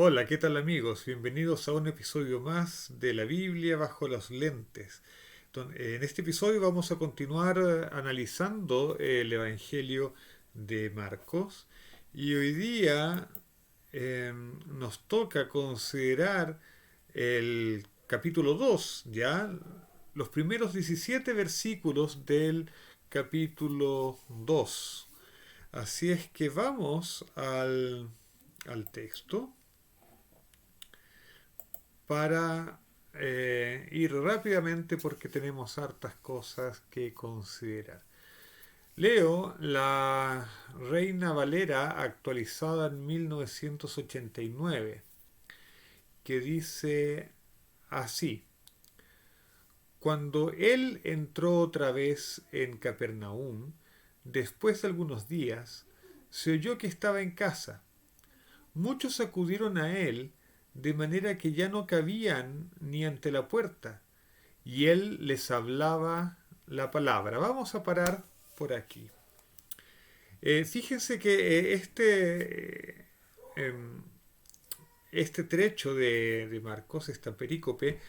Hola, ¿qué tal amigos? Bienvenidos a un episodio más de la Biblia bajo los lentes. En este episodio vamos a continuar analizando el Evangelio de Marcos y hoy día nos toca considerar el capítulo 2, ya los primeros 17 versículos del capítulo 2. Así es que vamos al texto para ir rápidamente porque tenemos hartas cosas que considerar. Leo la Reina Valera actualizada en 1989, que dice así: Cuando él entró otra vez en Capernaum, después de algunos días, se oyó que estaba en casa. Muchos acudieron a él, de manera que ya no cabían ni ante la puerta, y él les hablaba la palabra. Vamos a parar por aquí. Fíjense que este trecho de Marcos, esta perícope,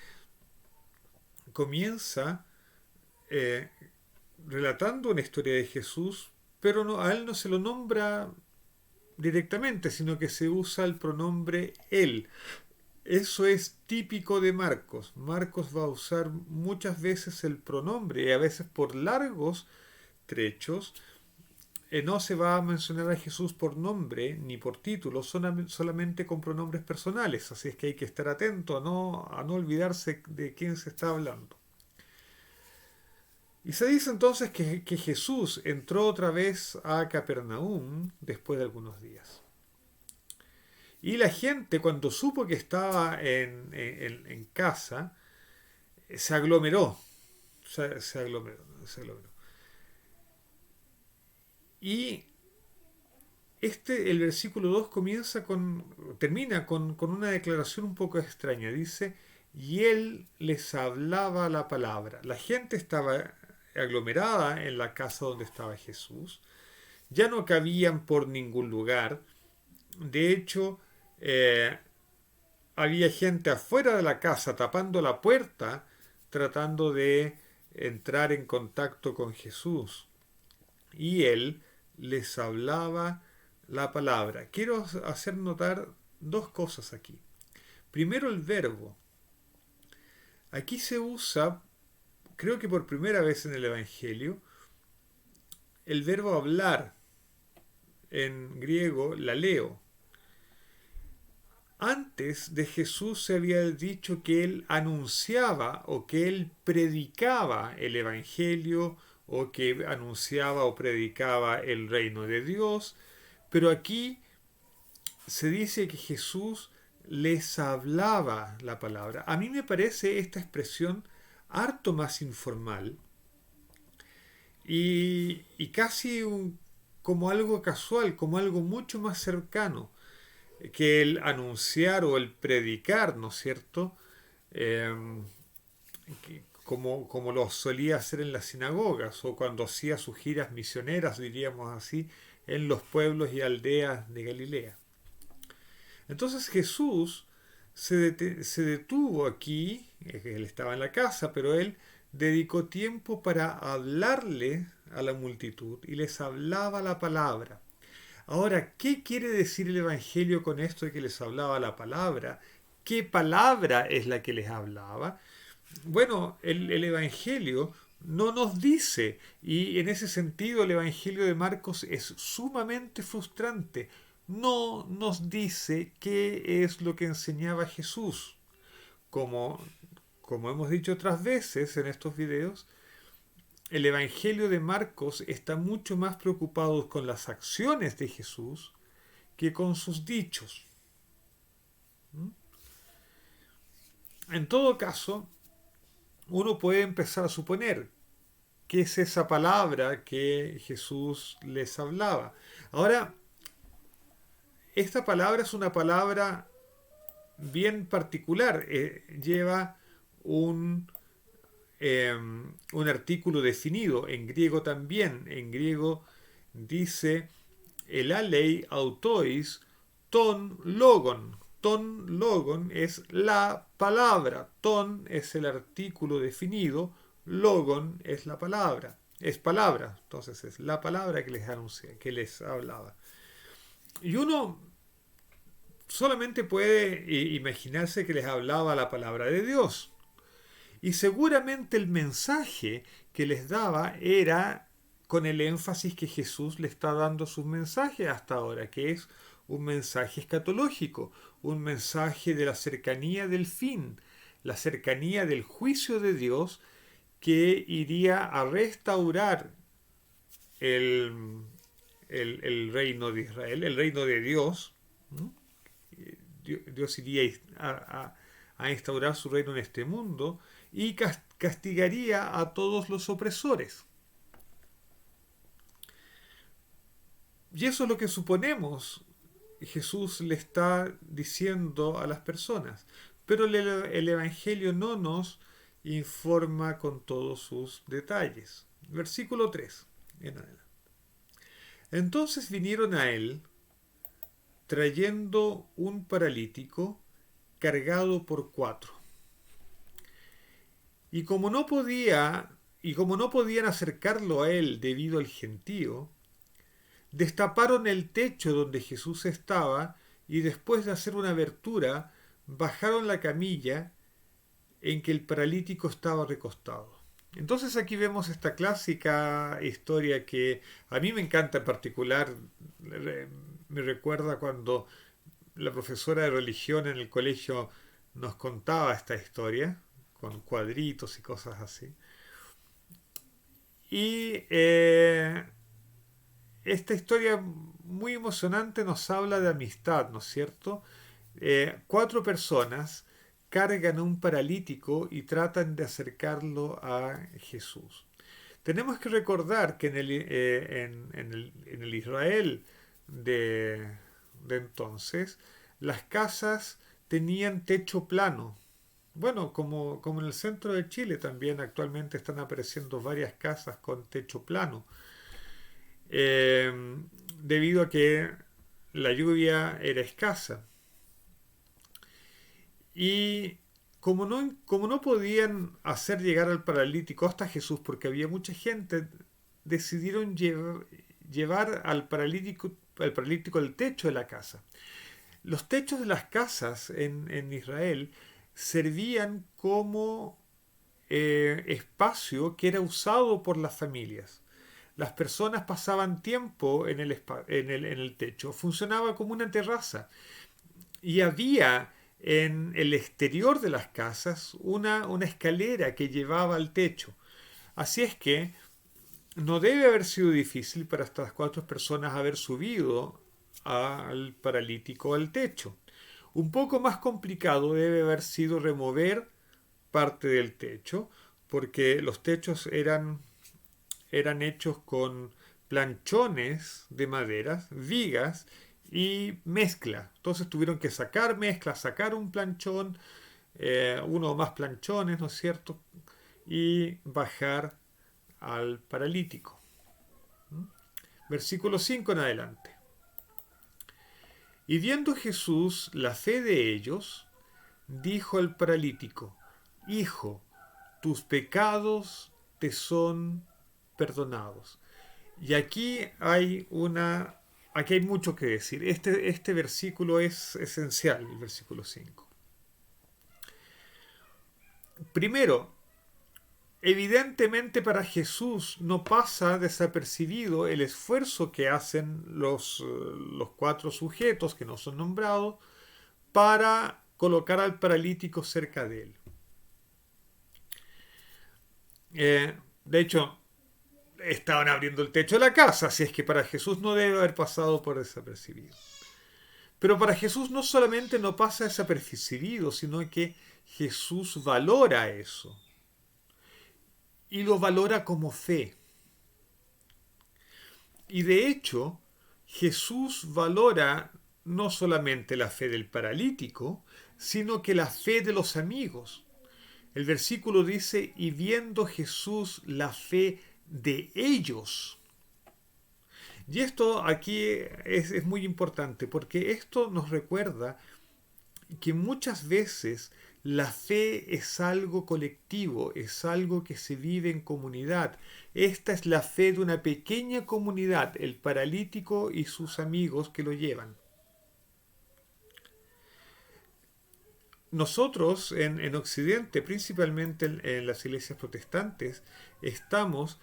comienza eh, relatando una historia de Jesús, pero a él no se lo nombra directamente, sino que se usa el pronombre él. Eso es típico de Marcos. Marcos va a usar muchas veces el pronombre y a veces por largos trechos. No se va a mencionar a Jesús por nombre ni por título, solamente con pronombres personales. Así es que hay que estar atento a no olvidarse de quién se está hablando. Y se dice entonces que Jesús entró otra vez a Capernaum después de algunos días. Y la gente, cuando supo que estaba en casa, se aglomeró. Se aglomeró, se aglomeró. Y el versículo 2 termina con una declaración un poco extraña. Dice, y él les hablaba la palabra. La gente estaba aglomerada en la casa donde estaba Jesús. Ya no cabían por ningún lugar. De hecho, había gente afuera de la casa tapando la puerta, tratando de entrar en contacto con Jesús. Y él les hablaba la palabra. Quiero hacer notar dos cosas aquí. Primero, el verbo. Aquí se usa, creo que por primera vez en el Evangelio, el verbo hablar. En griego, laleo. Antes de Jesús se había dicho que él anunciaba o que él predicaba el Evangelio o que anunciaba o predicaba el reino de Dios, pero aquí se dice que Jesús les hablaba la palabra. A mí me parece esta expresión harto más informal y casi como algo casual, como algo mucho más cercano que el anunciar o el predicar, ¿no es cierto? Eh, como lo solía hacer en las sinagogas o cuando hacía sus giras misioneras, diríamos así, en los pueblos y aldeas de Galilea. Entonces Jesús se detuvo aquí, él estaba en la casa, pero él dedicó tiempo para hablarle a la multitud y les hablaba la palabra. Ahora, ¿qué quiere decir el Evangelio con esto de que les hablaba la palabra? ¿Qué palabra es la que les hablaba? Bueno, el Evangelio no nos dice, y en ese sentido el Evangelio de Marcos es sumamente frustrante. No nos dice qué es lo que enseñaba Jesús. Como, como hemos dicho otras veces en estos videos, el Evangelio de Marcos está mucho más preocupado con las acciones de Jesús que con sus dichos. En todo caso, uno puede empezar a suponer qué es esa palabra que Jesús les hablaba. Ahora, esta palabra es una palabra bien particular. Lleva un, un artículo definido, en griego también. En griego dice el alei autois ton logon. ton logon es la palabra. Ton es el artículo definido, logon es la palabra. Es palabra, entonces es la palabra que les anuncia, que les hablaba. Y uno solamente puede imaginarse que les hablaba la palabra de Dios. Y seguramente el mensaje que les daba era con el énfasis que Jesús le está dando a sus mensajes hasta ahora, que es un mensaje escatológico, un mensaje de la cercanía del fin, la cercanía del juicio de Dios que iría a restaurar el, el reino de Israel, el reino de Dios. Dios iría a instaurar su reino en este mundo y castigaría a todos los opresores. Y eso es lo que suponemos Jesús le está diciendo a las personas. Pero el Evangelio no nos informa con todos sus detalles. Versículo 3 en adelante. Entonces vinieron a él trayendo un paralítico cargado por 4. Y como no podían acercarlo a él debido al gentío, destaparon el techo donde Jesús estaba y después de hacer una abertura, bajaron la camilla en que el paralítico estaba recostado. Entonces aquí vemos esta clásica historia que a mí me encanta en particular. Me recuerda cuando la profesora de religión en el colegio nos contaba esta historia con cuadritos y cosas así. Y esta historia muy emocionante nos habla de amistad, ¿no es cierto? 4 personas cargan a un paralítico y tratan de acercarlo a Jesús. Tenemos que recordar que en el Israel de entonces, las casas tenían techo plano. Bueno, como en el centro de Chile también actualmente están apareciendo varias casas con techo plano, eh, debido a que la lluvia era escasa. Y como no podían hacer llegar al paralítico hasta Jesús porque había mucha gente, decidieron llevar al paralítico al techo de la casa. Los techos de las casas en Israel servían como espacio que era usado por las familias. Las personas pasaban tiempo en el techo. Funcionaba como una terraza. Y había en el exterior de las casas una escalera que llevaba al techo. Así es que no debe haber sido difícil para estas 4 personas haber subido al paralítico al techo. Un poco más complicado debe haber sido remover parte del techo, porque los techos eran hechos con planchones de madera, vigas y mezcla. Entonces tuvieron que sacar mezcla, sacar un planchón, uno o más planchones, ¿no es cierto? Y bajar al paralítico. Versículo 5 en adelante. Y viendo Jesús la fe de ellos, dijo al paralítico: Hijo, tus pecados te son perdonados. Y aquí hay mucho que decir. Este versículo es esencial, el versículo 5. Primero, evidentemente para Jesús no pasa desapercibido el esfuerzo que hacen los 4 sujetos que no son nombrados para colocar al paralítico cerca de él. De hecho, estaban abriendo el techo de la casa, así es que para Jesús no debe haber pasado por desapercibido. Pero para Jesús no solamente no pasa desapercibido, sino que Jesús valora eso. Y lo valora como fe. Y de hecho, Jesús valora no solamente la fe del paralítico, sino que la fe de los amigos. El versículo dice: y viendo Jesús la fe de ellos. Y esto aquí es muy importante, porque esto nos recuerda que muchas veces la fe es algo colectivo, es algo que se vive en comunidad. Esta es la fe de una pequeña comunidad, el paralítico y sus amigos que lo llevan. Nosotros en Occidente, principalmente en las iglesias protestantes, estamos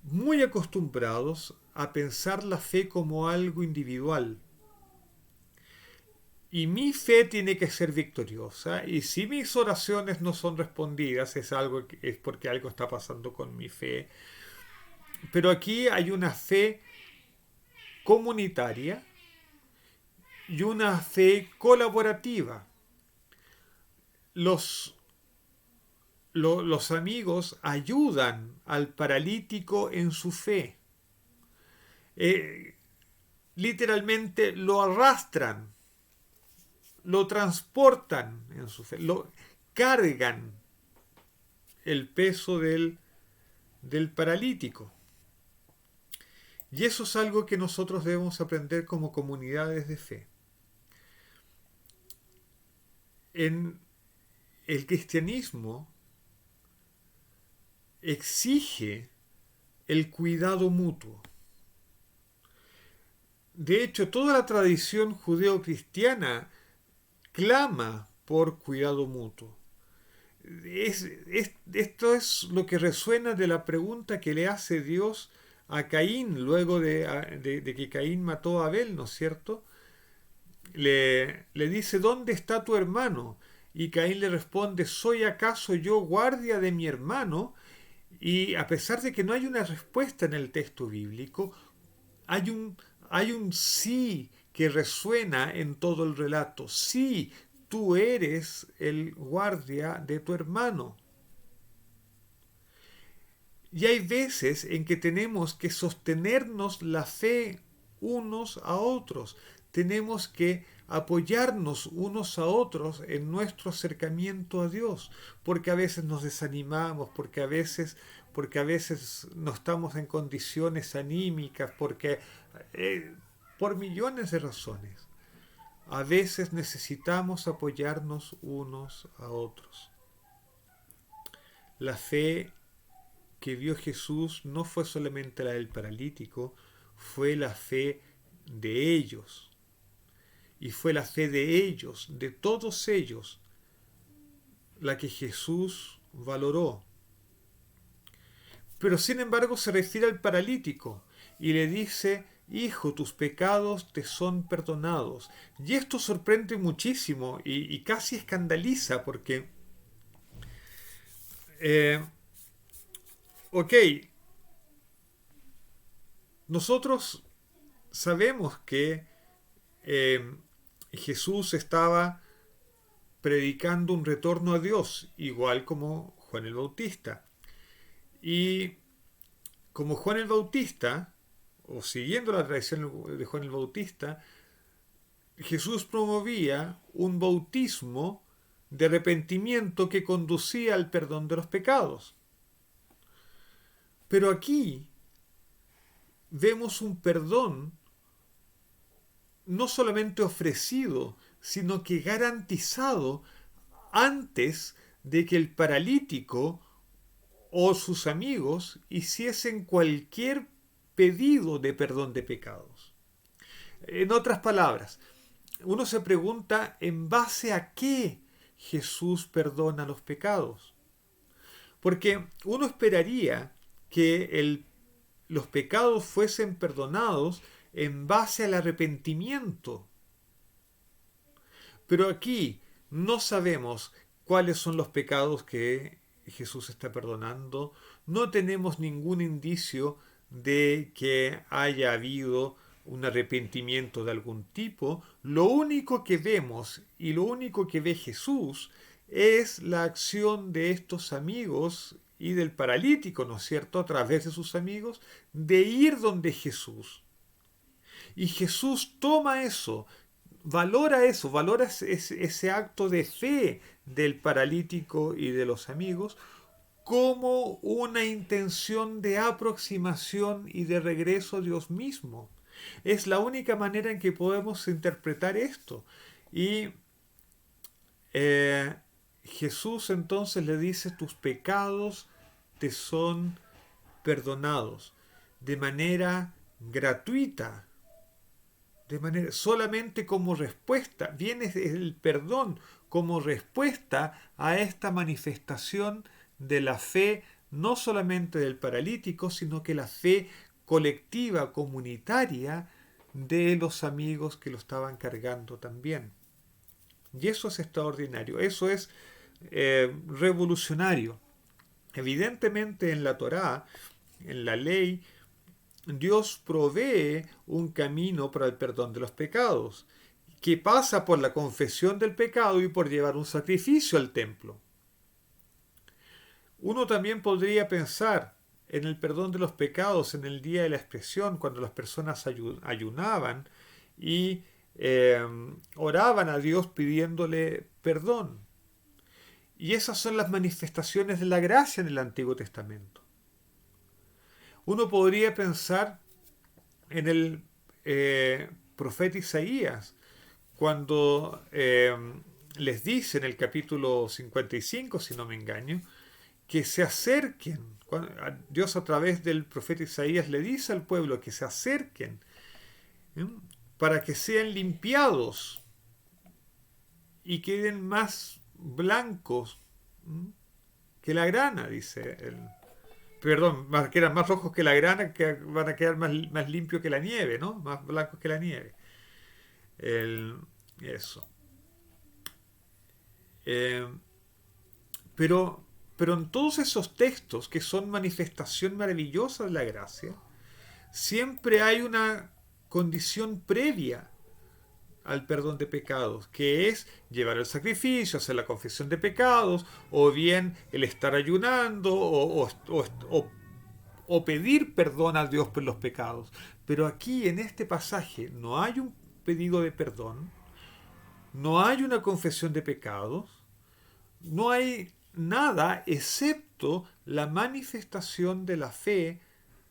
muy acostumbrados a pensar la fe como algo individual. Y mi fe tiene que ser victoriosa. Y si mis oraciones no son respondidas, es porque algo está pasando con mi fe. Pero aquí hay una fe comunitaria y una fe colaborativa. Los, los amigos ayudan al paralítico en su fe. Eh, Literalmente lo arrastran, lo transportan en su fe, lo cargan el peso del paralítico. Y eso es algo que nosotros debemos aprender como comunidades de fe. En el cristianismo exige el cuidado mutuo. De hecho, toda la tradición judeo-cristiana clama por cuidado mutuo. Esto es lo que resuena de la pregunta que le hace Dios a Caín luego de que Caín mató a Abel, ¿no es cierto? Le dice, ¿dónde está tu hermano? Y Caín le responde, ¿soy acaso yo guardia de mi hermano? Y a pesar de que no hay una respuesta en el texto bíblico, hay hay un sí que resuena en todo el relato. Sí, tú eres el guardia de tu hermano. Y hay veces en que tenemos que sostenernos la fe unos a otros. Tenemos que apoyarnos unos a otros en nuestro acercamiento a Dios, porque a veces nos desanimamos, porque a veces no estamos en condiciones anímicas, por millones de razones. A veces necesitamos apoyarnos unos a otros. La fe que vio Jesús no fue solamente la del paralítico, fue la fe de ellos. Y fue la fe de ellos, de todos ellos, la que Jesús valoró. Pero sin embargo se refiere al paralítico y le dice, hijo, tus pecados te son perdonados. Y esto sorprende muchísimo y casi escandaliza porque, ok, nosotros sabemos que Jesús estaba predicando un retorno a Dios, igual como Juan el Bautista. Y como Juan el Bautista, o siguiendo la tradición de Juan el Bautista, Jesús promovía un bautismo de arrepentimiento que conducía al perdón de los pecados. Pero aquí vemos un perdón no solamente ofrecido, sino que garantizado antes de que el paralítico o sus amigos hiciesen cualquier pedido de perdón de pecados. En otras palabras, uno se pregunta en base a qué Jesús perdona los pecados. Porque uno esperaría que los pecados fuesen perdonados en base al arrepentimiento. Pero aquí no sabemos cuáles son los pecados que Jesús está perdonando. No tenemos ningún indicio de que haya habido un arrepentimiento de algún tipo. Lo único que vemos y lo único que ve Jesús es la acción de estos amigos y del paralítico, ¿no es cierto?, a través de sus amigos, de ir donde Jesús. Y Jesús toma eso, valora ese acto de fe del paralítico y de los amigos como una intención de aproximación y de regreso a Dios mismo. Es la única manera en que podemos interpretar esto. Y eh, Jesús entonces le dice, tus pecados te son perdonados de manera gratuita, de manera solamente como respuesta. Viene el perdón como respuesta a esta manifestación de la fe, no solamente del paralítico, sino que la fe colectiva, comunitaria de los amigos que lo estaban cargando también. Y eso es extraordinario, eso es revolucionario. Evidentemente en la Torá, en la ley, Dios provee un camino para el perdón de los pecados, que pasa por la confesión del pecado y por llevar un sacrificio al templo. Uno también podría pensar en el perdón de los pecados en el día de la expresión, cuando las personas ayunaban y oraban a Dios pidiéndole perdón. Y esas son las manifestaciones de la gracia en el Antiguo Testamento. Uno podría pensar en el profeta Isaías, cuando les dice en el capítulo 55, si no me engaño, que se acerquen. Dios a través del profeta Isaías le dice al pueblo que se acerquen, ¿eh? Para que sean limpiados y queden más blancos, ¿eh? Que la grana, dice él. Perdón, que eran más rojos que la grana, que van a quedar más limpios que la nieve, ¿no? Más blancos que la nieve. El, eso. Eh, pero, pero en todos esos textos que son manifestación maravillosa de la gracia, siempre hay una condición previa al perdón de pecados, que es llevar el sacrificio, hacer la confesión de pecados, o bien el estar ayunando, o pedir perdón a Dios por los pecados. Pero aquí en este pasaje no hay un pedido de perdón, no hay una confesión de pecados, no hay nada excepto la manifestación de la fe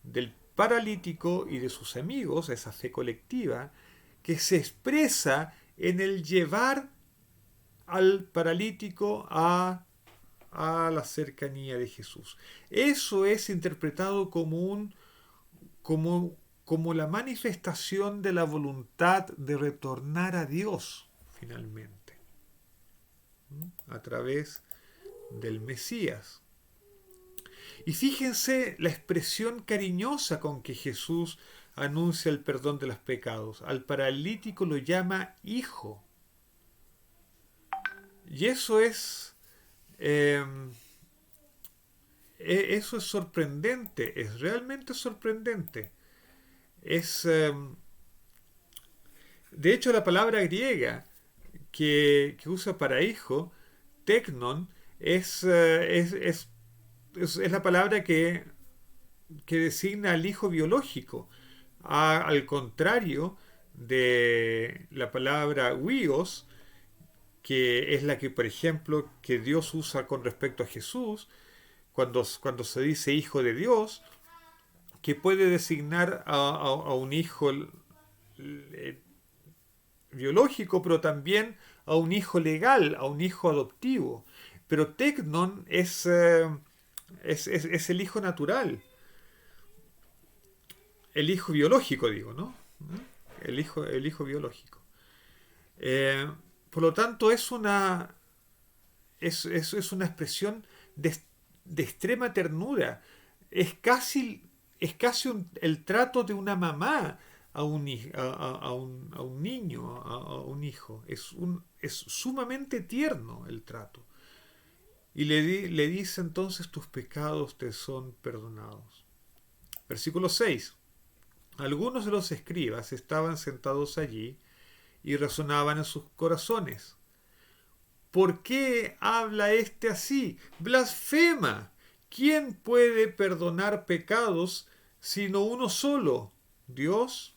del paralítico y de sus amigos, esa fe colectiva, que se expresa en el llevar al paralítico a la cercanía de Jesús. Eso es interpretado como la manifestación de la voluntad de retornar a Dios finalmente, a través del Mesías. Y fíjense la expresión cariñosa con que Jesús anuncia el perdón de los pecados. Al paralítico lo llama hijo. Y eso es sorprendente, es realmente sorprendente. De hecho, la palabra griega que usa para hijo, teknon, es la palabra que designa al hijo biológico, al contrario de la palabra huios, que es la que, por ejemplo, que Dios usa con respecto a Jesús, cuando se dice hijo de Dios, que puede designar a un hijo biológico, pero también a un hijo legal, a un hijo adoptivo. Pero teknon es el hijo natural, el hijo biológico, digo, ¿no? El hijo biológico. Por lo tanto, es una expresión de extrema ternura. Es casi el trato de una mamá a un niño, a un hijo. Es sumamente tierno el trato. Y le dice entonces, tus pecados te son perdonados. Versículo 6. Algunos de los escribas estaban sentados allí y razonaban en sus corazones. ¿Por qué habla este así? Blasfema. ¿Quién puede perdonar pecados sino uno solo? Dios.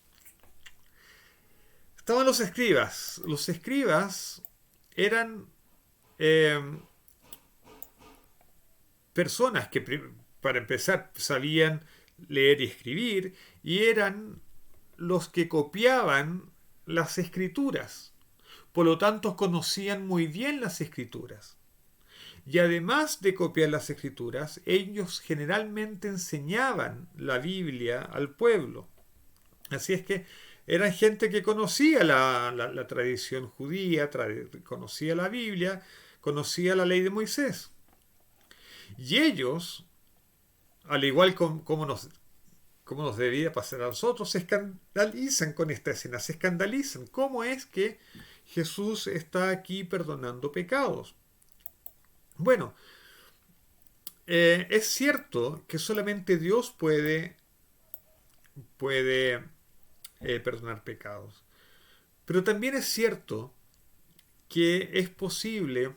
Estaban los escribas. Los escribas eran personas que, para empezar, sabían leer y escribir, y eran los que copiaban las escrituras. por lo tanto conocían muy bien las escrituras. Y además de copiar las escrituras, ellos generalmente enseñaban la Biblia al pueblo. Así es que eran gente que conocía la tradición judía, conocía la Biblia, conocía la ley de Moisés. Y ellos, al igual como nos debía pasar a nosotros, se escandalizan con esta escena, se escandalizan. ¿Cómo es que Jesús está aquí perdonando pecados? Bueno, es cierto que solamente Dios puede perdonar pecados. Pero también es cierto que es posible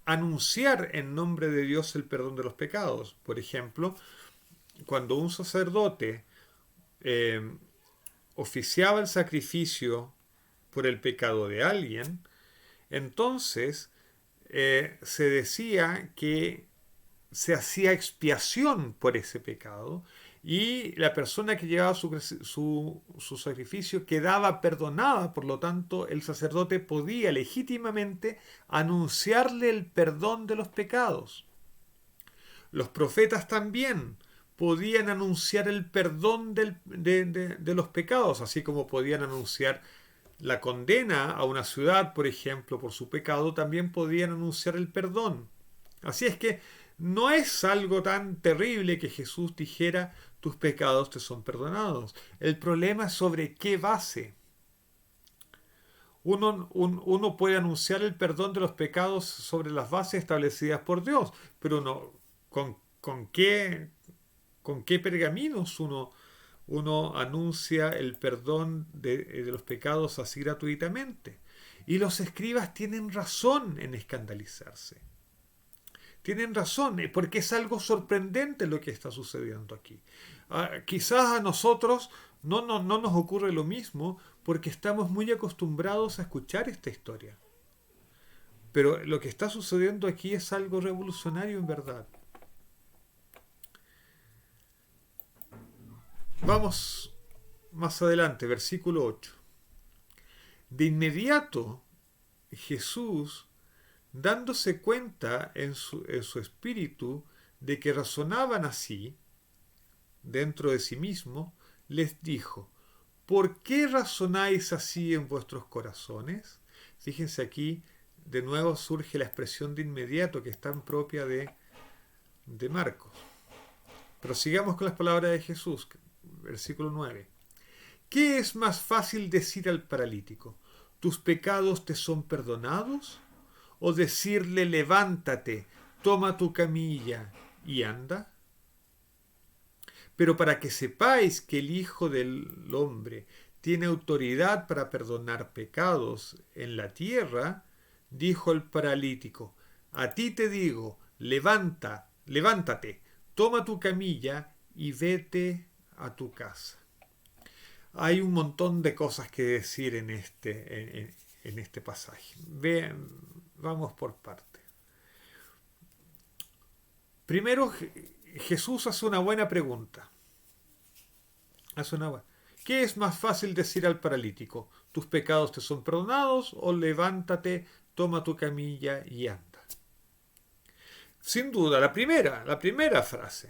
anunciar en nombre de Dios el perdón de los pecados. Por ejemplo, cuando un sacerdote eh, oficiaba el sacrificio por el pecado de alguien, entonces se decía que se hacía expiación por ese pecado y la persona que llevaba su sacrificio quedaba perdonada, por lo tanto el sacerdote podía legítimamente anunciarle el perdón de los pecados. Los profetas también podían anunciar el perdón de los pecados, así como podían anunciar la condena a una ciudad, por ejemplo, por su pecado, también podían anunciar el perdón. Así es que no es algo tan terrible que Jesús dijera tus pecados te son perdonados. El problema es sobre qué base. Uno puede anunciar el perdón de los pecados sobre las bases establecidas por Dios, pero no, ¿con qué pergaminos uno anuncia el perdón de los pecados así gratuitamente? Y los escribas tienen razón en escandalizarse. Tienen razón, porque es algo sorprendente lo que está sucediendo aquí. Quizás a nosotros no nos ocurre lo mismo porque estamos muy acostumbrados a escuchar esta historia. Pero lo que está sucediendo aquí es algo revolucionario en verdad. Vamos más adelante, versículo 8. De inmediato, Jesús, dándose cuenta en su espíritu de que razonaban así, dentro de sí mismo, les dijo, ¿por qué razonáis así en vuestros corazones? Fíjense aquí, de nuevo surge la expresión de inmediato que es tan propia de Marcos. Pero sigamos con las palabras de Jesús, versículo 9. ¿Qué es más fácil decir al paralítico? ¿Tus pecados te son perdonados? ¿O decirle levántate, toma tu camilla y anda? Pero para que sepáis que el Hijo del Hombre tiene autoridad para perdonar pecados en la tierra, dijo el paralítico, a ti te digo, levántate, toma tu camilla y vete a tu casa. Hay un montón de cosas que decir en este pasaje. Vamos por parte. Primero, Jesús hace una buena pregunta. ¿Qué es más fácil decir al paralítico? ¿Tus pecados te son perdonados? ¿O levántate, toma tu camilla y anda? Sin duda, la primera frase.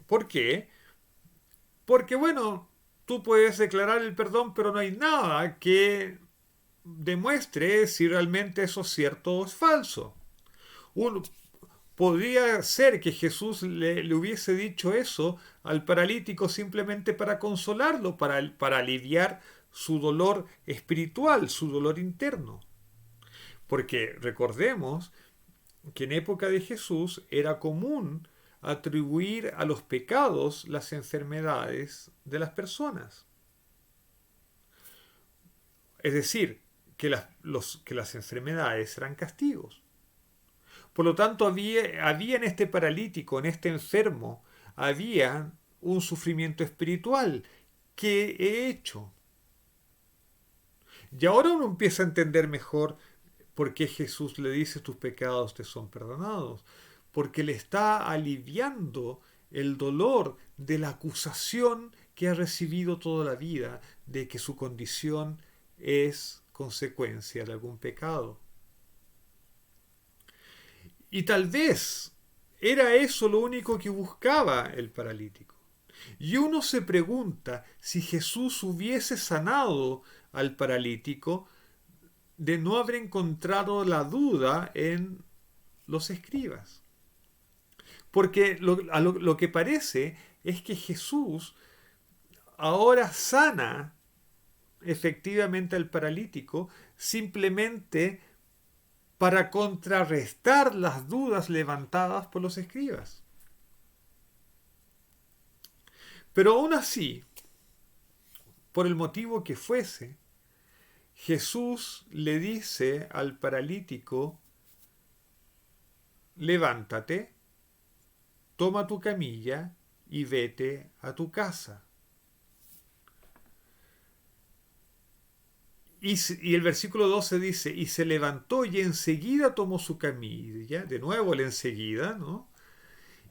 ¿Por qué? Porque, bueno, tú puedes declarar el perdón, pero no hay nada que demuestre si realmente eso es cierto o es falso. Podría ser que Jesús le hubiese dicho eso al paralítico simplemente para consolarlo, para aliviar su dolor espiritual, su dolor interno. Porque recordemos que en época de Jesús era común atribuir a los pecados las enfermedades de las personas. Es decir, que las enfermedades eran castigos. Por lo tanto, había en este paralítico, en este enfermo, había un sufrimiento espiritual. ¿Qué he hecho? Y ahora uno empieza a entender mejor por qué Jesús le dice tus pecados te son perdonados. Porque le está aliviando el dolor de la acusación que ha recibido toda la vida de que su condición es consecuencia de algún pecado. Y tal vez era eso lo único que buscaba el paralítico. Y uno se pregunta si Jesús hubiese sanado al paralítico de no haber encontrado la duda en los escribas. Porque lo que parece es que Jesús ahora sana efectivamente al paralítico simplemente para contrarrestar las dudas levantadas por los escribas. Pero aún así, por el motivo que fuese, Jesús le dice al paralítico: levántate, toma tu camilla y vete a tu casa. Y el versículo 12 dice: y se levantó y enseguida tomó su camilla, de nuevo el enseguida, ¿no?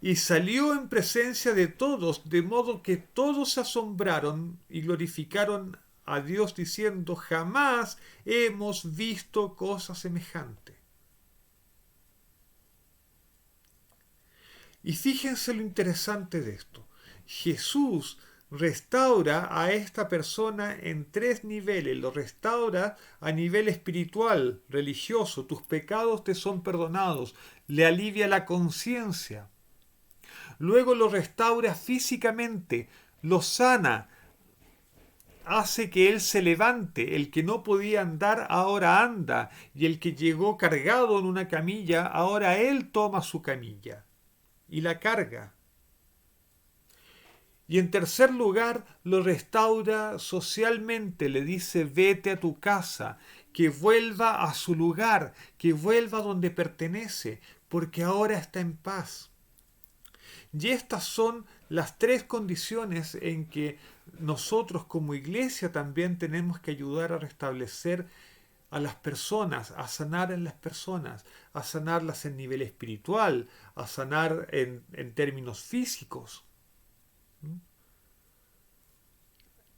Y salió en presencia de todos, de modo que todos se asombraron y glorificaron a Dios diciendo: jamás hemos visto cosa semejante. Y fíjense lo interesante de esto. Jesús restaura a esta persona en tres niveles. Lo restaura a nivel espiritual, religioso. Tus pecados te son perdonados. Le alivia la conciencia. Luego lo restaura físicamente. Lo sana. Hace que él se levante. El que no podía andar ahora anda. Y el que llegó cargado en una camilla, ahora él toma su camilla y la carga. Y en tercer lugar, lo restaura socialmente, le dice: vete a tu casa, que vuelva a su lugar, que vuelva donde pertenece, porque ahora está en paz. Y estas son las tres condiciones en que nosotros como iglesia también tenemos que ayudar a restablecer a las personas, a sanar en las personas, a sanarlas en nivel espiritual, a sanar en términos físicos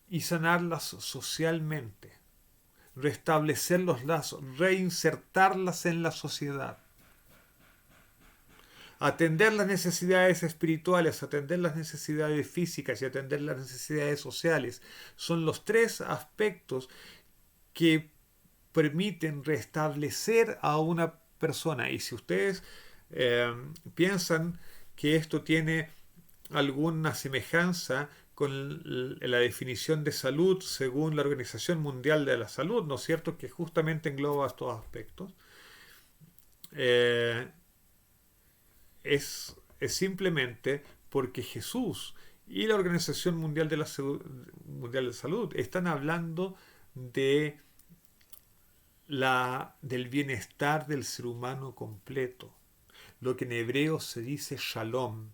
y sanarlas socialmente, restablecer los lazos, reinsertarlas en la sociedad, atender las necesidades espirituales, atender las necesidades físicas y atender las necesidades sociales. Son los tres aspectos que permiten restablecer a una persona. Y si ustedes piensan que esto tiene alguna semejanza con la definición de salud según la Organización Mundial de la Salud, ¿no es cierto?, que justamente engloba estos aspectos, es simplemente porque Jesús y la Organización Mundial de la Salud están hablando del bienestar del ser humano completo, lo que en hebreo se dice shalom.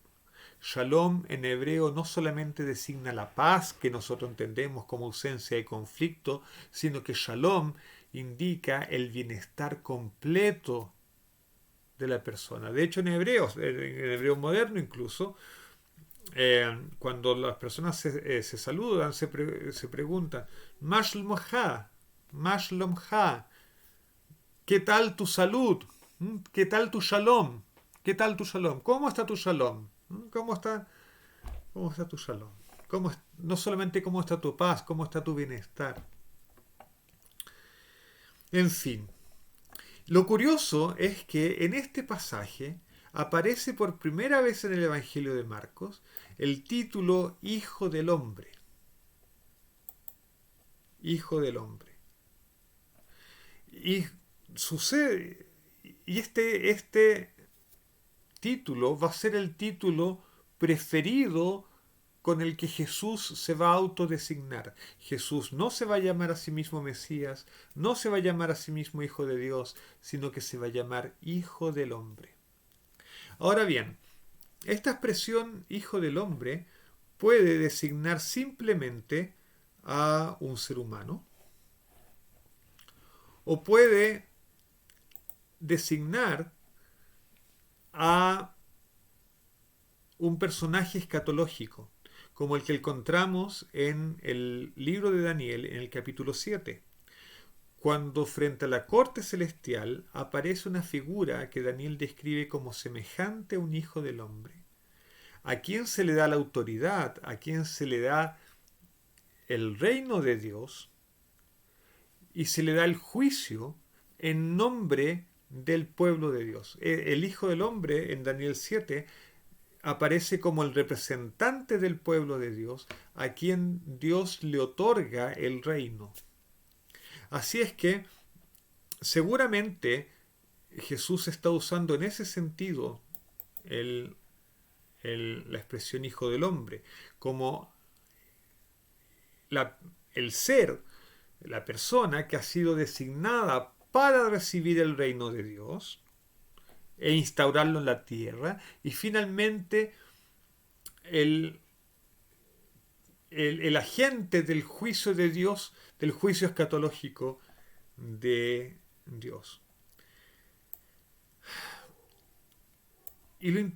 Shalom en hebreo no solamente designa la paz que nosotros entendemos como ausencia de conflicto, sino que shalom indica el bienestar completo de la persona. De hecho, en hebreo moderno incluso, cuando las personas se saludan, se preguntan: Ma shlomcha, Ma shlomcha, ¿qué tal tu salud? ¿Qué tal tu shalom? ¿Qué tal tu shalom? ¿Cómo está tu shalom? ¿Cómo está tu shalom? No solamente cómo está tu paz, cómo está tu bienestar. En fin, lo curioso es que en este pasaje aparece por primera vez en el Evangelio de Marcos el título Hijo del Hombre. Hijo del Hombre. Y sucede, y este título va a ser el título preferido con el que Jesús se va a autodesignar. Jesús no se va a llamar a sí mismo Mesías, no se va a llamar a sí mismo Hijo de Dios, sino que se va a llamar Hijo del Hombre. Ahora bien, esta expresión Hijo del Hombre puede designar simplemente a un ser humano, o puede designar a un personaje escatológico, como el que encontramos en el libro de Daniel, en el capítulo 7, cuando frente a la corte celestial aparece una figura que Daniel describe como semejante a un hijo del hombre, a quien se le da la autoridad, a quien se le da el reino de Dios y se le da el juicio en nombre del pueblo de Dios. El Hijo del Hombre en Daniel 7 aparece como el representante del pueblo de Dios, a quien Dios le otorga el reino. Así es que seguramente Jesús está usando en ese sentido la expresión Hijo del Hombre, como el ser, la persona que ha sido designada para recibir el reino de Dios e instaurarlo en la tierra, y finalmente el agente del juicio de Dios, del juicio escatológico de Dios.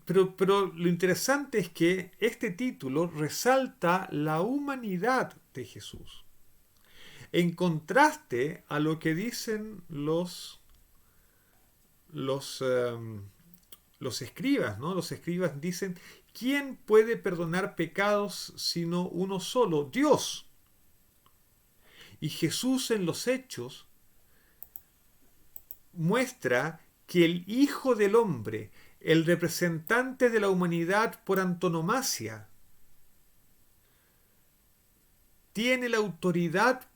Pero lo interesante es que este título resalta la humanidad de Jesús, en contraste a lo que dicen los escribas, ¿no? Los escribas dicen: ¿quién puede perdonar pecados sino uno solo? Dios. Y Jesús en los Hechos muestra que el Hijo del Hombre, el representante de la humanidad por antonomasia, tiene la autoridad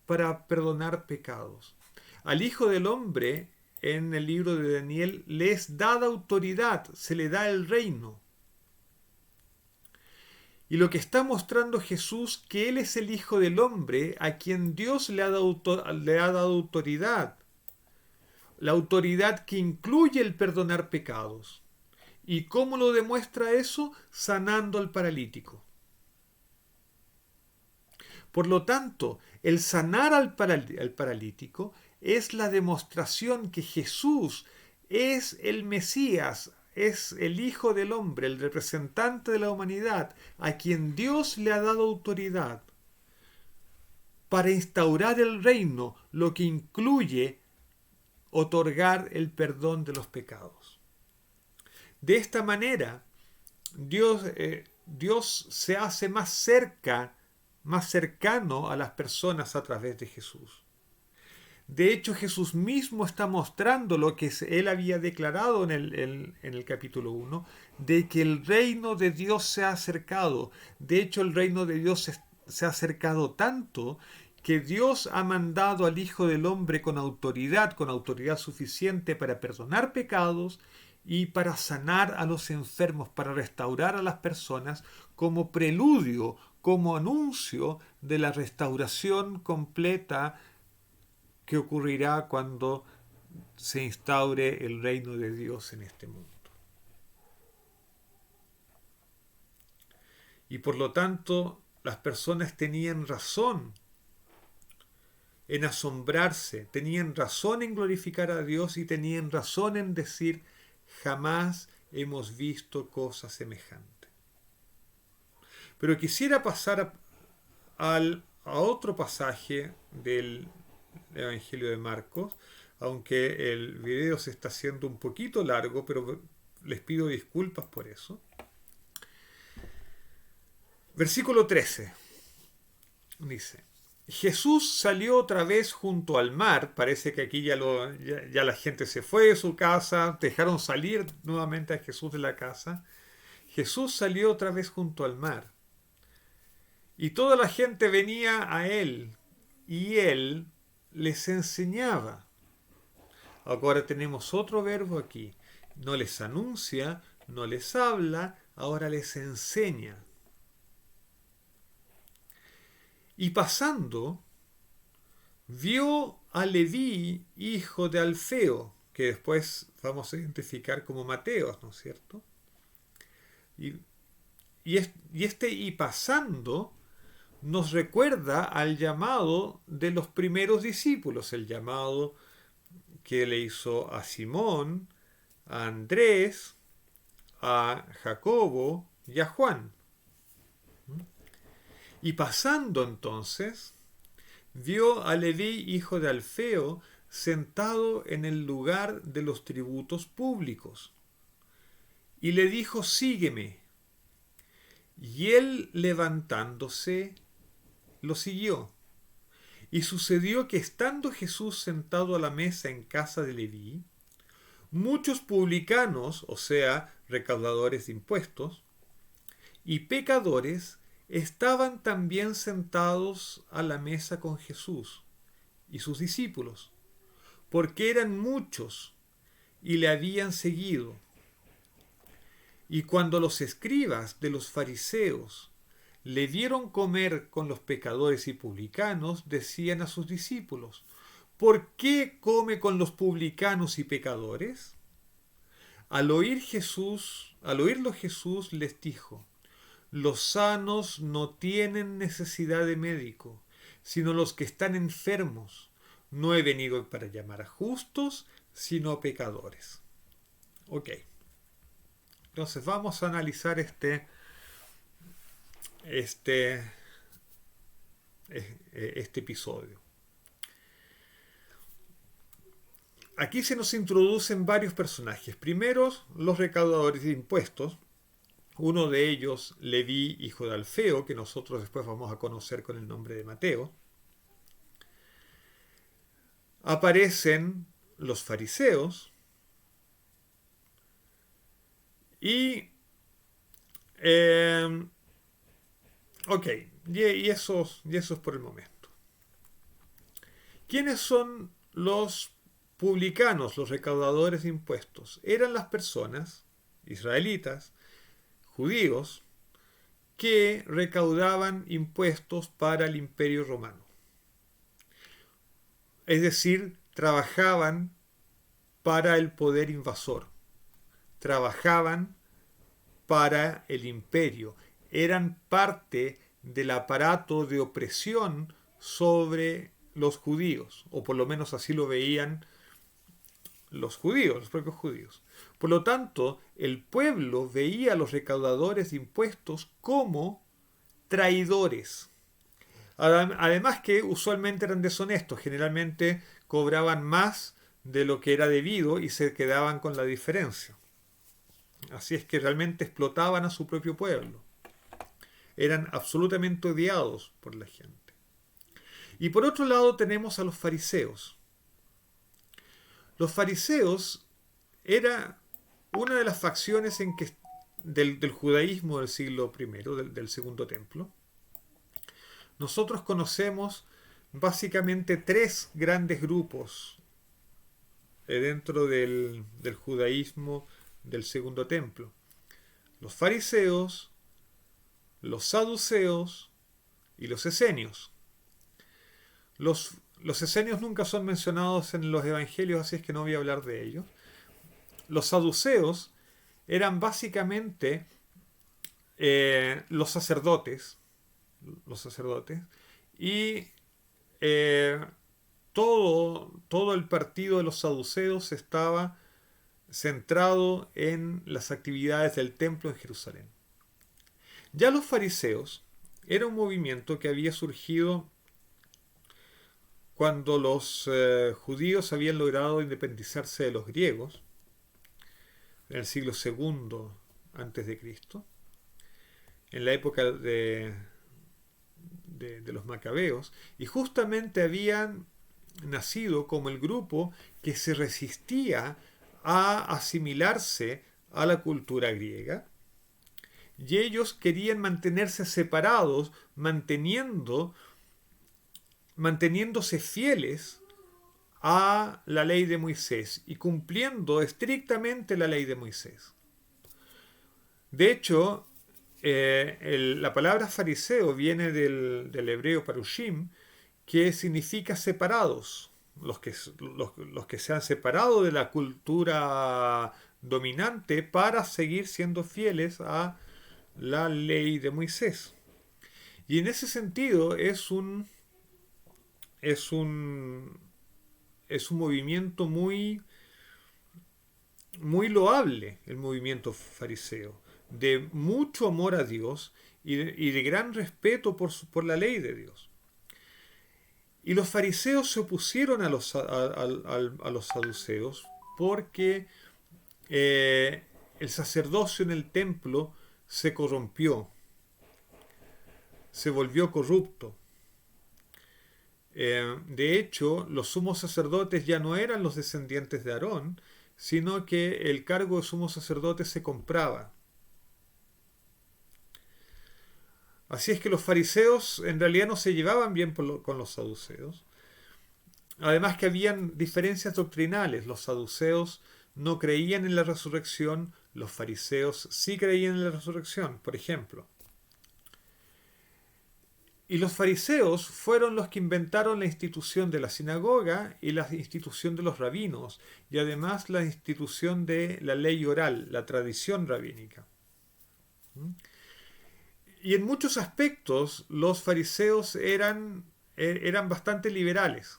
para perdonar pecados. Al Hijo del Hombre, en el libro de Daniel, le es dada autoridad, se le da el reino. Y lo que está mostrando Jesús, que Él es el Hijo del Hombre, a quien Dios le ha dado autoridad. La autoridad que incluye el perdonar pecados. ¿Y cómo lo demuestra eso? Sanando al paralítico. Por lo tanto, el sanar al paralítico es la demostración que Jesús es el Mesías, es el Hijo del Hombre, el representante de la humanidad, a quien Dios le ha dado autoridad para instaurar el reino, lo que incluye otorgar el perdón de los pecados. De esta manera, Dios se hace más cercano a las personas a través de Jesús. De hecho, Jesús mismo está mostrando lo que él había declarado en el capítulo 1, de que el reino de Dios se ha acercado. De hecho, el reino de Dios se ha acercado tanto que Dios ha mandado al Hijo del Hombre con autoridad suficiente para perdonar pecados y para sanar a los enfermos, para restaurar a las personas, como preludio, como anuncio de la restauración completa que ocurrirá cuando se instaure el reino de Dios en este mundo. Y por lo tanto, las personas tenían razón en asombrarse, tenían razón en glorificar a Dios y tenían razón en decir: jamás hemos visto cosa semejante. Pero quisiera pasar a otro pasaje del Evangelio de Marcos, aunque el video se está haciendo un poquito largo, pero les pido disculpas por eso. Versículo 13 dice: Jesús salió otra vez junto al mar. Parece que aquí ya la gente se fue de su casa, dejaron salir nuevamente a Jesús de la casa. Jesús salió otra vez junto al mar. Y toda la gente venía a él, y él les enseñaba. Ahora tenemos otro verbo aquí. No les anuncia, no les habla, ahora les enseña. Y pasando, vio a Leví, hijo de Alfeo, que después vamos a identificar como Mateo, ¿no es cierto? Y pasando nos recuerda al llamado de los primeros discípulos, el llamado que le hizo a Simón, a Andrés, a Jacobo y a Juan. Y pasando entonces, vio a Leví, hijo de Alfeo, sentado en el lugar de los tributos públicos, y le dijo: sígueme. Y él, levantándose, lo siguió. Y sucedió que, estando Jesús sentado a la mesa en casa de Leví, muchos publicanos, o sea, recaudadores de impuestos, y pecadores estaban también sentados a la mesa con Jesús y sus discípulos, porque eran muchos y le habían seguido. Y cuando los escribas de los fariseos le vieron comer con los pecadores y publicanos, decían a sus discípulos: ¿por qué come con los publicanos y pecadores? Al oírlo Jesús les dijo: los sanos no tienen necesidad de médico, sino los que están enfermos. No he venido para llamar a justos, sino a pecadores. Ok. Entonces vamos a analizar este episodio. Aquí se nos introducen varios personajes. Primero, los recaudadores de impuestos. Uno de ellos, Leví, hijo de Alfeo, que nosotros después vamos a conocer con el nombre de Mateo. Aparecen los fariseos. Y ok, y eso es por el momento. ¿Quiénes son los publicanos, los recaudadores de impuestos? Eran las personas israelitas, judíos, que recaudaban impuestos para el Imperio Romano. Es decir, trabajaban para el poder invasor, trabajaban para el imperio, eran parte del aparato de opresión sobre los judíos, o por lo menos así lo veían los judíos, los propios judíos. Por lo tanto, el pueblo veía a los recaudadores de impuestos como traidores. Además que usualmente eran deshonestos, generalmente cobraban más de lo que era debido y se quedaban con la diferencia. Así es que realmente explotaban a su propio pueblo. Eran absolutamente odiados por la gente. Y por otro lado tenemos a los fariseos. Los fariseos era una de las facciones del judaísmo del siglo I, del Segundo Templo. Nosotros conocemos básicamente tres grandes grupos dentro del judaísmo del Segundo Templo: los fariseos, los saduceos y los esenios. Los esenios nunca son mencionados en los evangelios, así es que no voy a hablar de ellos. Los saduceos eran básicamente los sacerdotes, y todo el partido de los saduceos estaba centrado en las actividades del templo en Jerusalén. Ya los fariseos era un movimiento que había surgido cuando los judíos habían logrado independizarse de los griegos en el siglo II antes de Cristo, en la época de los macabeos, y justamente habían nacido como el grupo que se resistía a asimilarse a la cultura griega, y ellos querían mantenerse separados, manteniéndose fieles a la ley de Moisés y cumpliendo estrictamente la ley de Moisés. De hecho, la palabra fariseo viene del hebreo parushim, que significa separados, los que se han separado de la cultura dominante para seguir siendo fieles a la ley de Moisés. Y en ese sentido es un movimiento muy loable, el movimiento fariseo, de mucho amor a Dios y de gran respeto por la ley de Dios. Y los fariseos se opusieron a los saduceos porque el sacerdocio en el templo se corrompió, se volvió corrupto. De hecho, los sumos sacerdotes ya no eran los descendientes de Aarón, sino que el cargo de sumo sacerdote se compraba. Así es que los fariseos en realidad no se llevaban bien con los saduceos. Además que habían diferencias doctrinales. Los saduceos no creían en la resurrección, los fariseos sí creían en la resurrección, por ejemplo. Y los fariseos fueron los que inventaron la institución de la sinagoga y la institución de los rabinos, y además la institución de la ley oral, la tradición rabínica. Y en muchos aspectos los fariseos eran bastante liberales.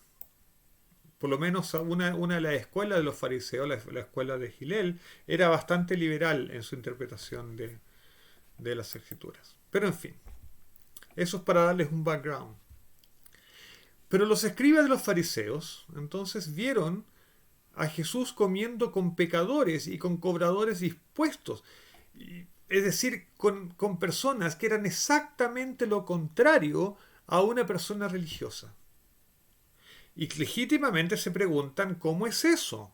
Por lo menos una de las escuelas de los fariseos, la escuela de Gilel, era bastante liberal en su interpretación de las escrituras. Pero en fin, eso es para darles un background. Pero los escribas de los fariseos entonces vieron a Jesús comiendo con pecadores y con cobradores de impuestos. Es decir, con personas que eran exactamente lo contrario a una persona religiosa. Y legítimamente se preguntan, ¿cómo es eso?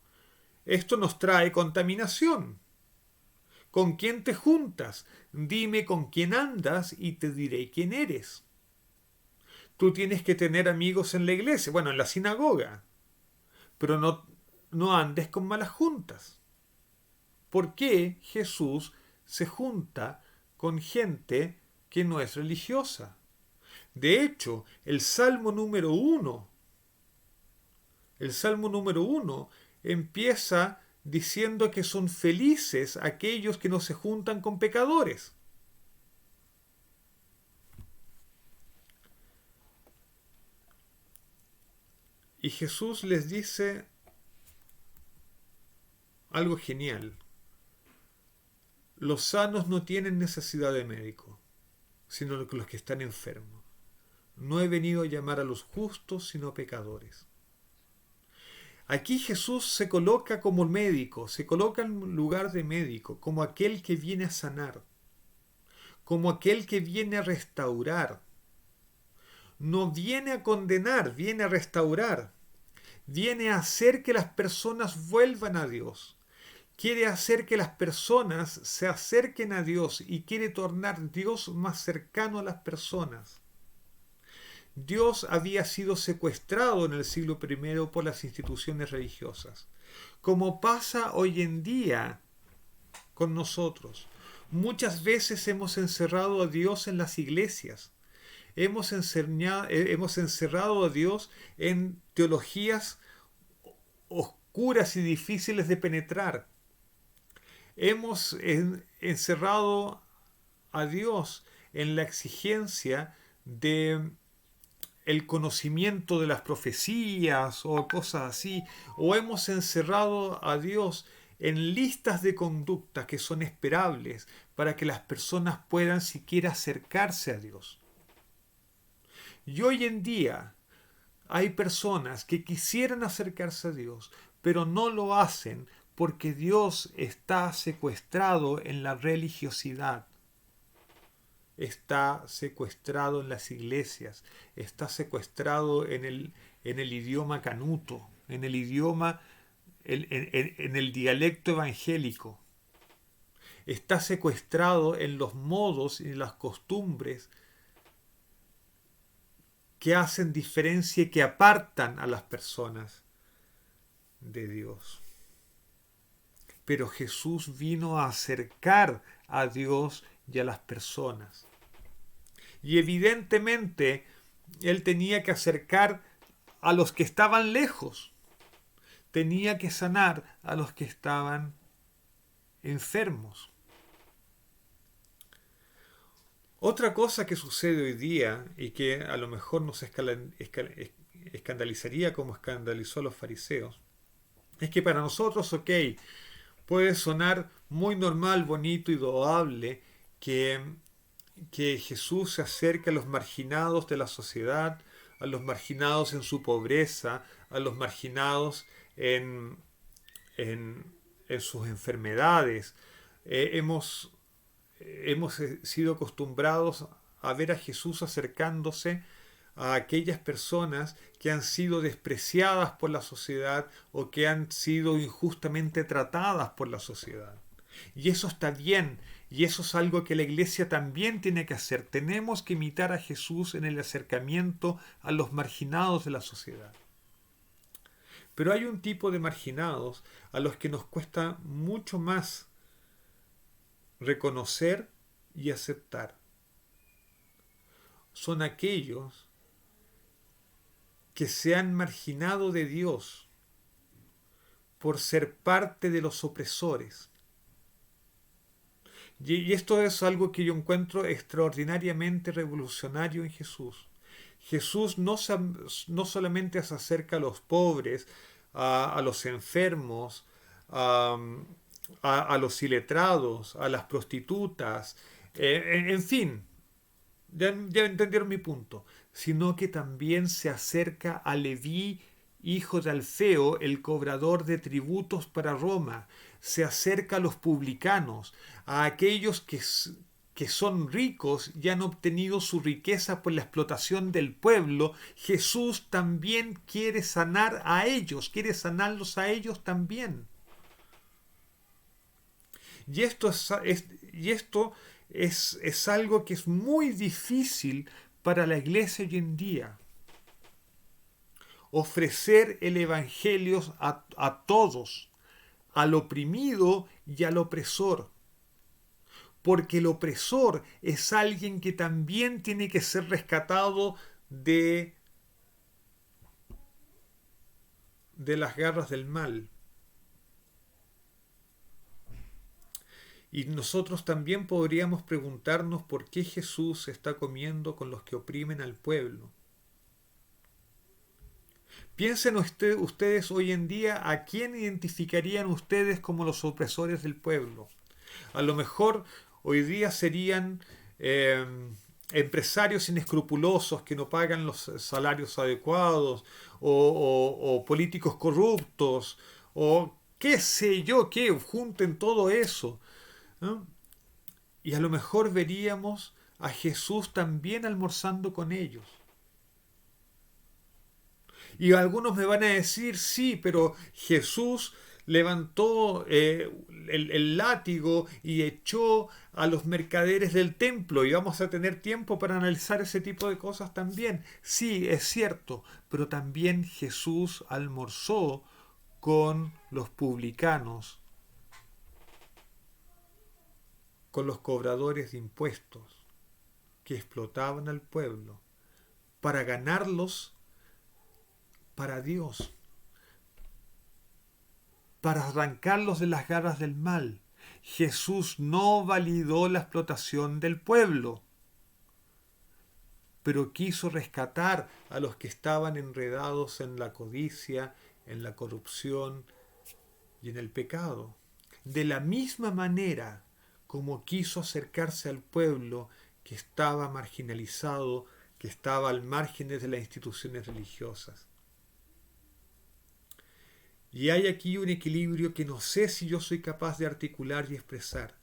Esto nos trae contaminación. ¿Con quién te juntas? Dime con quién andas y te diré quién eres. Tú tienes que tener amigos en la iglesia, bueno, en la sinagoga, pero no andes con malas juntas. ¿Por qué Jesús se junta con gente que no es religiosa? De hecho, el Salmo número 1 empieza diciendo que son felices aquellos que no se juntan con pecadores. Y Jesús les dice algo genial. Los sanos no tienen necesidad de médico, sino los que están enfermos. No he venido a llamar a los justos, sino pecadores. Aquí Jesús se coloca como médico, se coloca en lugar de médico, como aquel que viene a sanar, como aquel que viene a restaurar. No viene a condenar, viene a restaurar. Viene a hacer que las personas vuelvan a Dios. Quiere hacer que las personas se acerquen a Dios y quiere tornar Dios más cercano a las personas. Dios había sido secuestrado en el siglo I por las instituciones religiosas, como pasa hoy en día con nosotros. Muchas veces hemos encerrado a Dios en las iglesias, hemos encerrado a Dios en teologías oscuras y difíciles de penetrar. Hemos encerrado a Dios en la exigencia de el conocimiento de las profecías o cosas así, o hemos encerrado a Dios en listas de conducta que son esperables para que las personas puedan siquiera acercarse a Dios. Y hoy en día hay personas que quisieran acercarse a Dios, pero no lo hacen porque Dios está secuestrado en la religiosidad. Está secuestrado en las iglesias, está secuestrado en el idioma canuto, en el idioma, en el dialecto evangélico. Está secuestrado en los modos y las costumbres que hacen diferencia y que apartan a las personas de Dios. Pero Jesús vino a acercar a Dios y a las personas. Y evidentemente Él tenía que acercar a los que estaban lejos. Tenía que sanar a los que estaban enfermos. Otra cosa que sucede hoy día y que a lo mejor nos escandalizaría como escandalizó a los fariseos, es que para nosotros, puede sonar muy normal, bonito y loable que Jesús se acerque a los marginados de la sociedad, a los marginados en su pobreza, a los marginados en, en sus enfermedades. Hemos sido acostumbrados a ver a Jesús acercándose a aquellas personas que han sido despreciadas por la sociedad o que han sido injustamente tratadas por la sociedad. Y eso está bien, y eso es algo que la iglesia también tiene que hacer. Tenemos que imitar a Jesús en el acercamiento a los marginados de la sociedad. Pero hay un tipo de marginados a los que nos cuesta mucho más reconocer y aceptar. Son aquellos que se han marginado de Dios por ser parte de los opresores. Y esto es algo que yo encuentro extraordinariamente revolucionario en Jesús. Jesús no solamente se acerca a los pobres, a los enfermos, a los iletrados, a las prostitutas, en fin, ya entendieron mi punto, sino que también se acerca a Leví, hijo de Alfeo, el cobrador de tributos para Roma, se acerca a los publicanos, a aquellos que son ricos y han obtenido su riqueza por la explotación del pueblo. Jesús también quiere sanar a ellos, quiere sanarlos a ellos también. Y esto es algo que es muy difícil para la iglesia hoy en día. Ofrecer el evangelio a todos, al oprimido y al opresor. Porque el opresor es alguien que también tiene que ser rescatado de las garras del mal. Y nosotros también podríamos preguntarnos por qué Jesús está comiendo con los que oprimen al pueblo. Piensen ustedes hoy en día a quién identificarían ustedes como los opresores del pueblo. A lo mejor hoy día serían empresarios inescrupulosos que no pagan los salarios adecuados, o políticos corruptos, o qué sé yo, que junten todo eso, ¿no? Y a lo mejor veríamos a Jesús también almorzando con ellos. Y algunos me van a decir, sí, pero Jesús levantó el látigo y echó a los mercaderes del templo, y vamos a tener tiempo para analizar ese tipo de cosas también. Sí, es cierto, pero también Jesús almorzó con los publicanos, con los cobradores de impuestos que explotaban al pueblo para ganarlos para Dios, para arrancarlos de las garras del mal. Jesús no validó la explotación del pueblo, pero quiso rescatar a los que estaban enredados en la codicia, en la corrupción y en el pecado. De la misma manera como quiso acercarse al pueblo que estaba marginalizado, que estaba al margen de las instituciones religiosas. Y hay aquí un equilibrio que no sé si yo soy capaz de articular y expresar,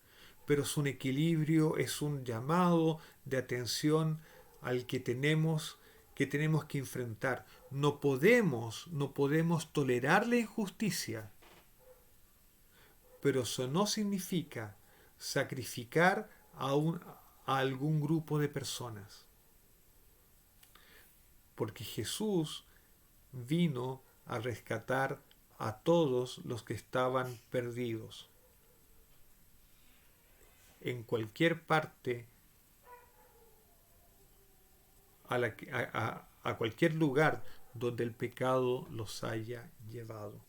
pero es un equilibrio, es un llamado de atención al que tenemos que enfrentar. No podemos tolerar la injusticia, pero eso no significa sacrificar a algún grupo de personas. Porque Jesús vino a rescatar a todos los que estaban perdidos. En cualquier parte, a cualquier lugar donde el pecado los haya llevado.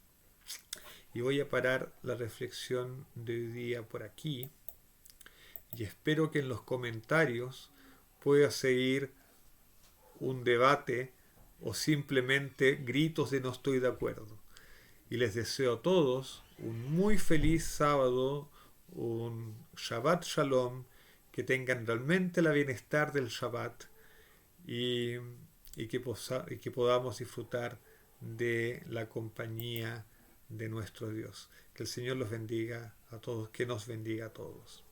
Y voy a parar la reflexión de hoy día por aquí, y espero que en los comentarios pueda seguir un debate o simplemente gritos de no estoy de acuerdo. Y les deseo a todos un muy feliz sábado, un Shabbat Shalom, que tengan realmente el bienestar del Shabbat, y y que podamos disfrutar de la compañía de nuestro Dios. Que el Señor los bendiga a todos, que nos bendiga a todos.